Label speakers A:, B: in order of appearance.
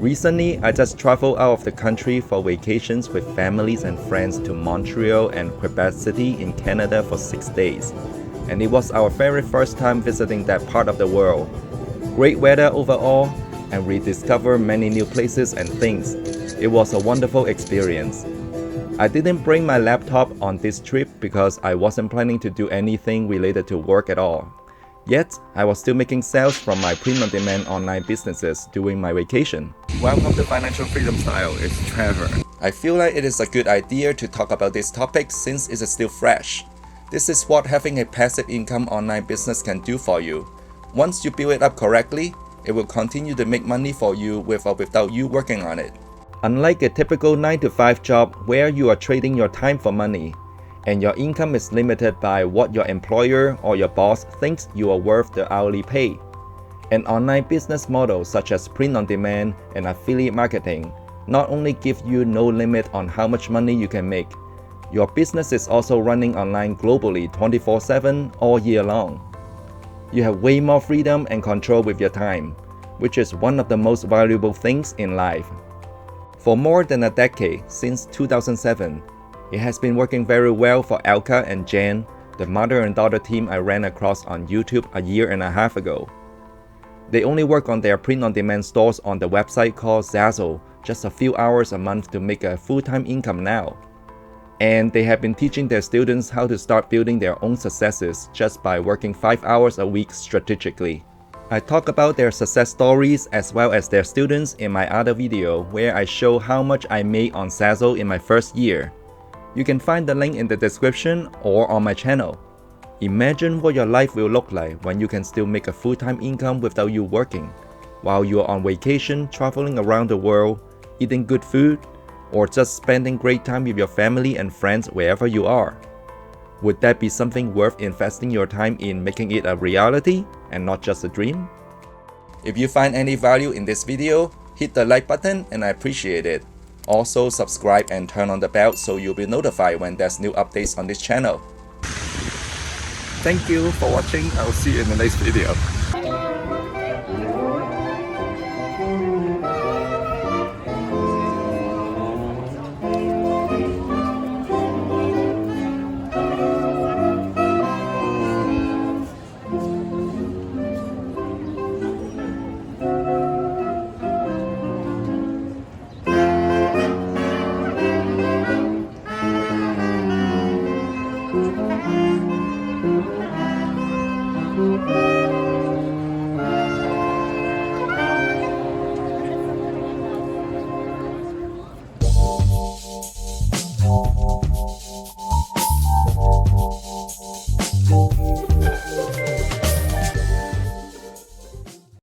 A: Recently, I just traveled out of the country for vacations with families and friends to Montreal and Quebec City in Canada for 6 days. And it was our very first time visiting that part of the world. Great weather overall, and we discovered many new places and things. It was a wonderful experience. I didn't bring my laptop on this trip because I wasn't planning to do anything related to work at all. Yet, I was still making sales from my print-on-demand online businesses during my vacation.
B: Welcome to Financial Freedom Style, it's Trevor.
A: I feel like it is a good idea to talk about this topic since it is still fresh. This is what having a passive income online business can do for you. Once you build it up correctly, it will continue to make money for you with or without you working on it. Unlike a typical 9-to-5 job where you are trading your time for money, and your income is limited by what your employer or your boss thinks you are worth the hourly pay. An online business model such as print-on-demand and affiliate marketing not only give you no limit on how much money you can make, your business is also running online globally 24/7 all year long. You have way more freedom and control with your time, which is one of the most valuable things in life. For more than a decade, since 2007, it has been working very well for Elke and Jan, the mother and daughter team I ran across on YouTube a year and a half ago. They only work on their print-on-demand stores on the website called Zazzle just a few hours a month to make a full-time income now. And they have been teaching their students how to start building their own successes just by working 5 hours a week strategically. I talk about their success stories as well as their students in my other video where I show how much I made on Zazzle in my first year. You can find the link in the description or on my channel. Imagine what your life will look like when you can still make a full-time income without you working, while you are on vacation, traveling around the world, eating good food, or just spending great time with your family and friends wherever you are. Would that be something worth investing your time in making it a reality and not just a dream? If you find any value in this video, hit the like button and I appreciate it. Also subscribe and turn on the bell so you'll be notified when there's new updates on this channel.
B: Thank you for watching, I'll see you in the next video.